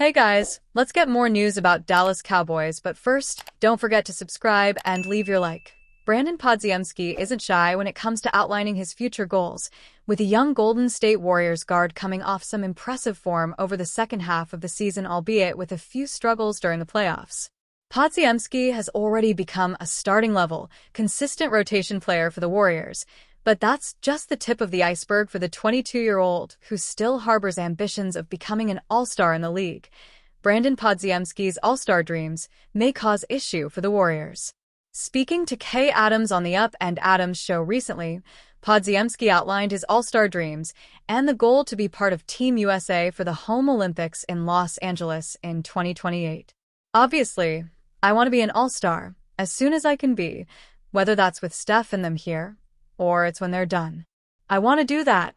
Hey guys, let's get more news about Dallas Cowboys, but first, don't forget to subscribe and leave your like. Brandon Podziemski isn't shy when it comes to outlining his future goals, with the young Golden State Warriors guard coming off some impressive form over the second half of the season, albeit with a few struggles during the playoffs. Podziemski has already become a starting-level, consistent rotation player for the Warriors, but that's just the tip of the iceberg for the 22-year-old who still harbors ambitions of becoming an all-star in the league. Brandon Podziemski's all-star dreams may cause issue for the Warriors. Speaking to Kay Adams on the Up and Adams show recently, Podziemski outlined his all-star dreams and the goal to be part of Team USA for the home Olympics in Los Angeles in 2028. Obviously, I want to be an all-star as soon as I can be, whether that's with Steph and them here, or it's when they're done. I want to do that,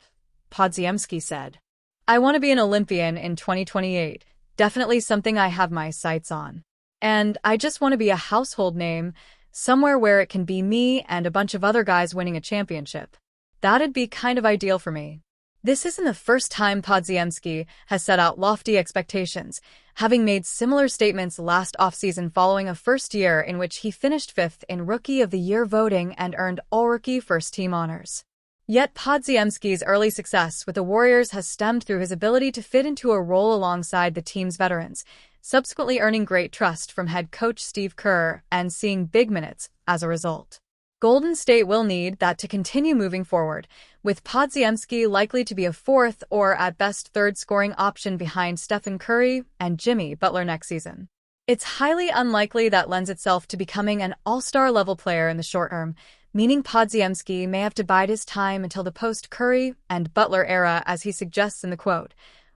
Podziemski said. I want to be an Olympian in 2028, definitely something I have my sights on. And I just want to be a household name, somewhere where it can be me and a bunch of other guys winning a championship. That'd be kind of ideal for me. This isn't the first time Podziemski has set out lofty expectations, having made similar statements last offseason following a first year in which he finished fifth in Rookie of the Year voting and earned All-Rookie first-team honors. Yet Podziemski's early success with the Warriors has stemmed through his ability to fit into a role alongside the team's veterans, subsequently earning great trust from head coach Steve Kerr and seeing big minutes as a result. Golden State will need that to continue moving forward, with Podziemski likely to be a fourth or at best third scoring option behind Stephen Curry and Jimmy Butler next season. It's highly unlikely that lends itself to becoming an all-star level player in the short term, meaning Podziemski may have to bide his time until the post-Curry and Butler era, as he suggests in the quote.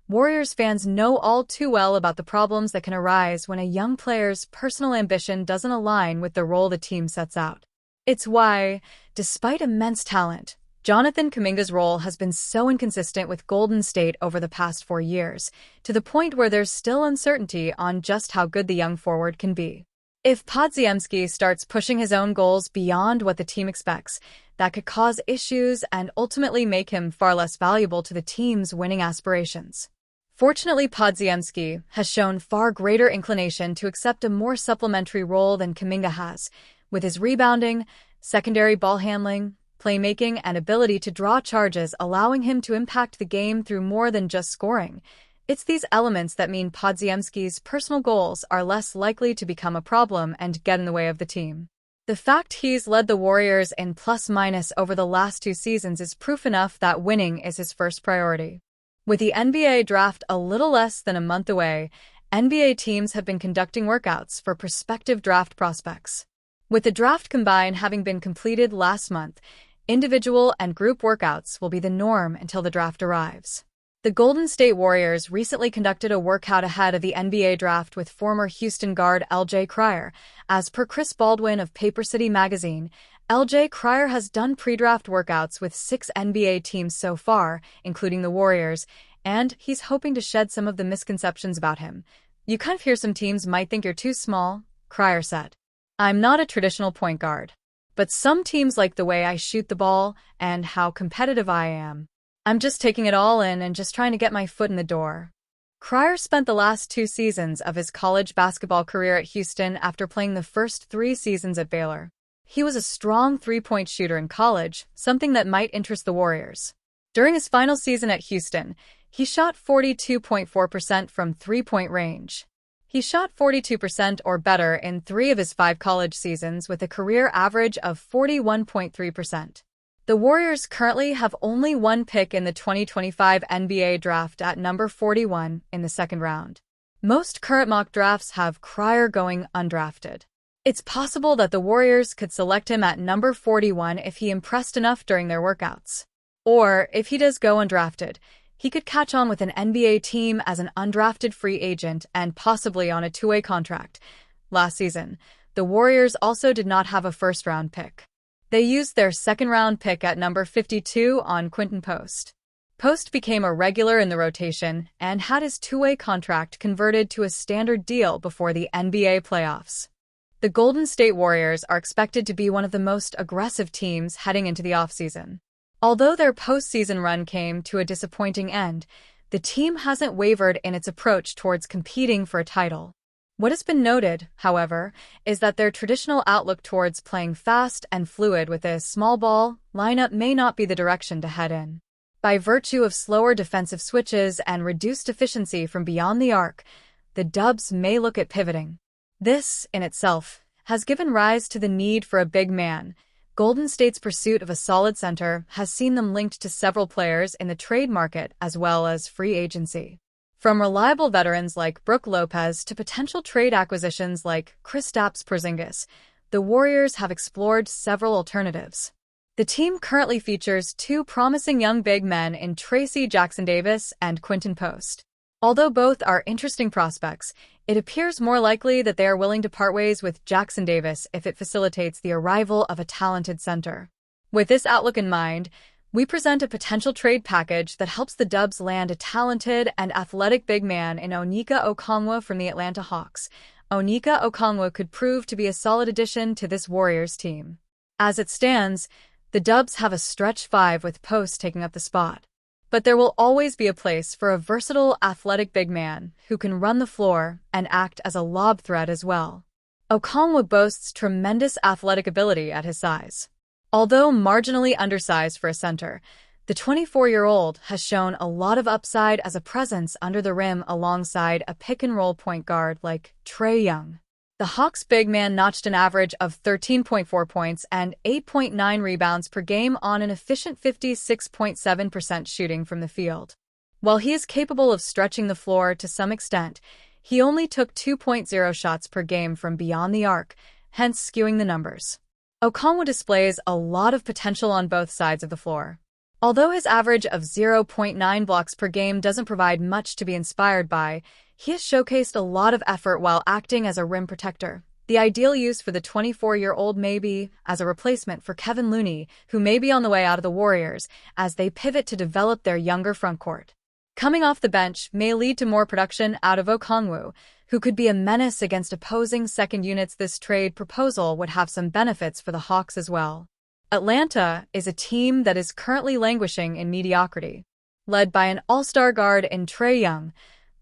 Warriors fans know all too well about the problems that can arise when a young player's personal ambition doesn't align with the role the team sets out. It's why, despite immense talent, Jonathan Kuminga's role has been so inconsistent with Golden State over the past 4 years, to the point where there's still uncertainty on just how good the young forward can be. If Podziemski starts pushing his own goals beyond what the team expects, that could cause issues and ultimately make him far less valuable to the team's winning aspirations. Fortunately, Podziemski has shown far greater inclination to accept a more supplementary role than Kuminga has, with his rebounding, secondary ball handling, playmaking, and ability to draw charges allowing him to impact the game through more than just scoring. It's these elements that mean Podziemski's personal goals are less likely to become a problem and get in the way of the team. The fact he's led the Warriors in plus-minus over the last 2 seasons is proof enough that winning is his first priority. With the NBA draft a little less than a month away, NBA teams have been conducting workouts for prospective draft prospects. With the draft combine having been completed last month, individual and group workouts will be the norm until the draft arrives. The Golden State Warriors recently conducted a workout ahead of the NBA draft with former Houston guard L.J. Cryer. As per Chris Baldwin of Paper City magazine, L.J. Cryer has done pre-draft workouts with 6 NBA teams so far, including the Warriors, and he's hoping to shed some of the misconceptions about him. You kind of hear some teams might think you're too small, Cryer said. I'm not a traditional point guard, but some teams like the way I shoot the ball and how competitive I am. I'm just taking it all in and just trying to get my foot in the door. Cryer spent the last 2 seasons of his college basketball career at Houston after playing the first 3 seasons at Baylor. He was a strong three-point shooter in college, something that might interest the Warriors. During his final season at Houston, he shot 42.4% from three-point range. He shot 42% or better in 3 of his 5 college seasons with a career average of 41.3%. The Warriors currently have only 1 pick in the 2025 NBA draft at number 41 in the second round. Most current mock drafts have Cryer going undrafted. It's possible that the Warriors could select him at number 41 if he impressed enough during their workouts. Or, if he does go undrafted, he could catch on with an NBA team as an undrafted free agent and possibly on a 2-way contract. Last season, the Warriors also did not have a first-round pick. They used their second-round pick at number 52 on Quinton Post. Post became a regular in the rotation and had his 2-way contract converted to a standard deal before the NBA playoffs. The Golden State Warriors are expected to be one of the most aggressive teams heading into the offseason. Although their postseason run came to a disappointing end, the team hasn't wavered in its approach towards competing for a title. What has been noted, however, is that their traditional outlook towards playing fast and fluid with a small ball lineup may not be the direction to head in. By virtue of slower defensive switches and reduced efficiency from beyond the arc, the Dubs may look at pivoting. This, in itself, has given rise to the need for a big man. Golden State's pursuit of a solid center has seen them linked to several players in the trade market as well as free agency. From reliable veterans like Brook Lopez to potential trade acquisitions like Kristaps Porzingis, the Warriors have explored several alternatives. The team currently features two promising young big men in Tracy Jackson-Davis and Quinton Post. Although both are interesting prospects, it appears more likely that they are willing to part ways with Jackson-Davis if it facilitates the arrival of a talented center. With this outlook in mind, we present a potential trade package that helps the Dubs land a talented and athletic big man in Onyeka Okongwu from the Atlanta Hawks. Onyeka Okongwu could prove to be a solid addition to this Warriors team. As it stands, the Dubs have a stretch five with Post taking up the spot. But there will always be a place for a versatile, athletic big man who can run the floor and act as a lob threat as well. Okongwu boasts tremendous athletic ability at his size. Although marginally undersized for a center, the 24-year-old has shown a lot of upside as a presence under the rim alongside a pick-and-roll point guard like Trae Young. The Hawks' big man notched an average of 13.4 points and 8.9 rebounds per game on an efficient 56.7% shooting from the field. While he is capable of stretching the floor to some extent, he only took 2.0 shots per game from beyond the arc, hence skewing the numbers. Okongwu displays a lot of potential on both sides of the floor. Although his average of 0.9 blocks per game doesn't provide much to be inspired by, he has showcased a lot of effort while acting as a rim protector. The ideal use for the 24-year-old may be as a replacement for Kevin Looney, who may be on the way out of the Warriors as they pivot to develop their younger frontcourt. Coming off the bench may lead to more production out of Okongwu, who could be a menace against opposing second units. This trade proposal would have some benefits for the Hawks as well. Atlanta is a team that is currently languishing in mediocrity. Led by an all-star guard in Trae Young,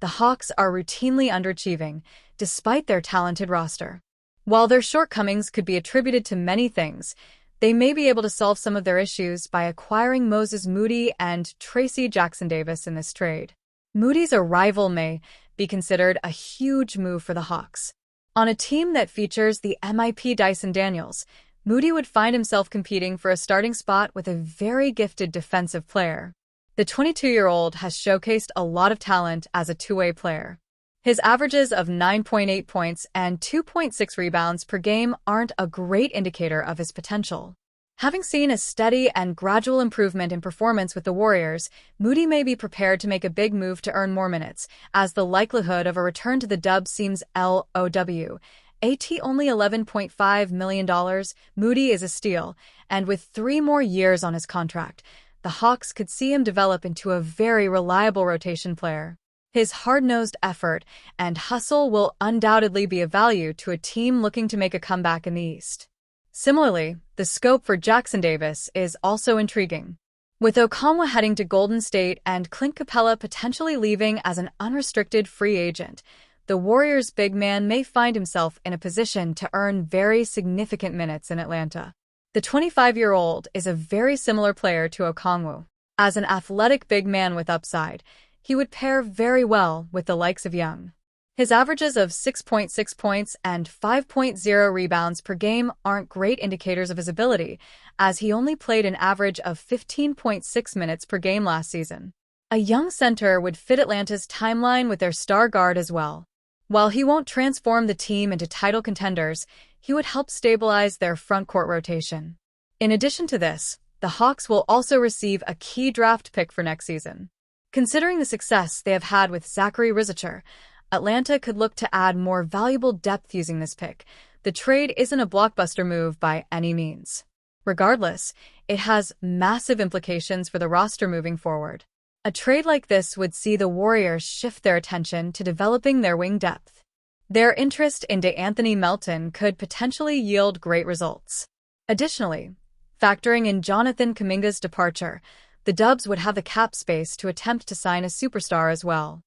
the Hawks are routinely underachieving, despite their talented roster. While their shortcomings could be attributed to many things, they may be able to solve some of their issues by acquiring Moses Moody and Tracy Jackson-Davis in this trade. Moody's arrival may be considered a huge move for the Hawks. On a team that features the MIP Dyson Daniels, Moody would find himself competing for a starting spot with a very gifted defensive player. The 22-year-old has showcased a lot of talent as a two-way player. His averages of 9.8 points and 2.6 rebounds per game aren't a great indicator of his potential. Having seen a steady and gradual improvement in performance with the Warriors, Moody may be prepared to make a big move to earn more minutes, as the likelihood of a return to the Dubs seems low. At only $11.5 million, Moody is a steal, and with 3 more years on his contract, the Hawks could see him develop into a very reliable rotation player. His hard-nosed effort and hustle will undoubtedly be of value to a team looking to make a comeback in the East. Similarly, the scope for Jackson-Davis is also intriguing. With Okongwu heading to Golden State and Clint Capella potentially leaving as an unrestricted free agent, the Warriors' big man may find himself in a position to earn very significant minutes in Atlanta. The 25-year-old is a very similar player to Okongwu. As an athletic big man with upside, he would pair very well with the likes of Young. His averages of 6.6 points and 5.0 rebounds per game aren't great indicators of his ability, as he only played an average of 15.6 minutes per game last season. A young center would fit Atlanta's timeline with their star guard as well. While he won't transform the team into title contenders, he would help stabilize their frontcourt rotation. In addition to this, the Hawks will also receive a key draft pick for next season. Considering the success they have had with Zachary Rizicher, Atlanta could look to add more valuable depth using this pick. The trade isn't a blockbuster move by any means. Regardless, it has massive implications for the roster moving forward. A trade like this would see the Warriors shift their attention to developing their wing depth. Their interest in DeAnthony Melton could potentially yield great results. Additionally, factoring in Jonathan Kuminga's departure, the Dubs would have the cap space to attempt to sign a superstar as well.